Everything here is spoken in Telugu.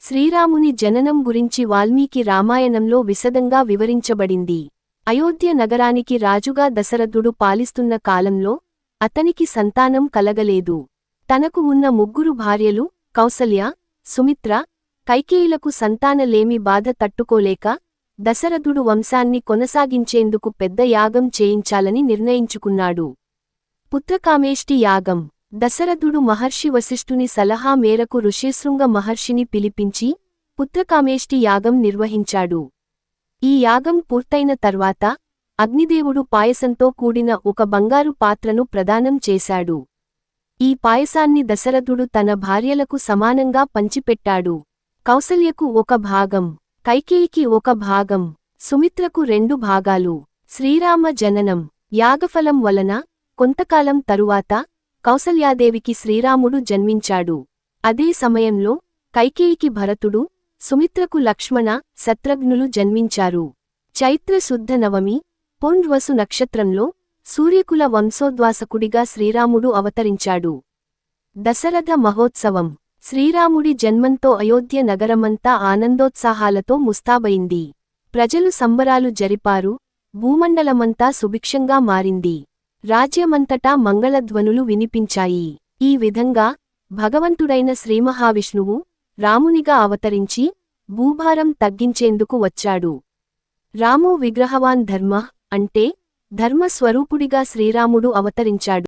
శ్రీరాముని జననం గురించి వాల్మీకి రామాయణంలో విశదంగా వివరించబడింది. అయోధ్య నగరానికి రాజుగా దశరథుడు పాలిస్తున్న కాలంలో అతనికి సంతానం కలగలేదు. తనకు ఉన్న ముగ్గురు భార్యలు కౌసల్య, సుమిత్ర, కైకేయిలకు సంతానలేమి బాధ తట్టుకోలేక దశరథుడు వంశాన్ని కొనసాగించేందుకు పెద్ద యాగం చేయించాలని నిర్ణయించుకున్నాడు. పుత్రకామేష్టి యాగం. దశరథుడు మహర్షి వశిష్ఠుని సలహా మేరకు ఋషిశృంగ మహర్షిని పిలిపించి పుత్రకామేష్టి యాగం నిర్వహించాడు. ఈ యాగం పూర్తయిన తర్వాత అగ్నిదేవుడు పాయసంతో కూడిన ఒక బంగారు పాత్రను ప్రదానం చేశాడు. ఈ పాయసాన్ని దశరథుడు తన భార్యలకు సమానంగా పంచిపెట్టాడు. కౌసల్యకు ఒక భాగం, కైకేయికి ఒక భాగం, సుమిత్రకు 2 భాగాలు. శ్రీరామ జననం. యాగఫలం వలన కొంతకాలం తరువాత కౌసల్యాదేవికి శ్రీరాముడు జన్మించాడు. అదే సమయంలో కైకేయికి భరతుడు, సుమిత్రకు లక్ష్మణ, శత్రుఘ్నులు జన్మించారు. చైత్ర శుద్ధ నవమి, పుండ్వసు నక్షత్రంలో సూర్యకుల వంశోద్వాసకుడిగా శ్రీరాముడు అవతరించాడు. దశరథ మహోత్సవం. శ్రీరాముడి జన్మంతో అయోధ్య నగరమంతా ఆనందోత్సాహాలతో ముస్తాబైంది. ప్రజలు సంబరాలు జరిపారు. భూమండలమంతా సుభిక్షంగా మారింది. రాజ్యమంతటా మంగళధ్వనులు వినిపించాయి. ఈ విధంగా భగవంతుడైన శ్రీమహావిష్ణువు రామునిగా అవతరించి భూభారం తగ్గించేందుకు వచ్చాడు. రామో విగ్రహవాన్ ధర్మః అంటే ధర్మస్వరూపుడిగా శ్రీరాముడు అవతరించాడు.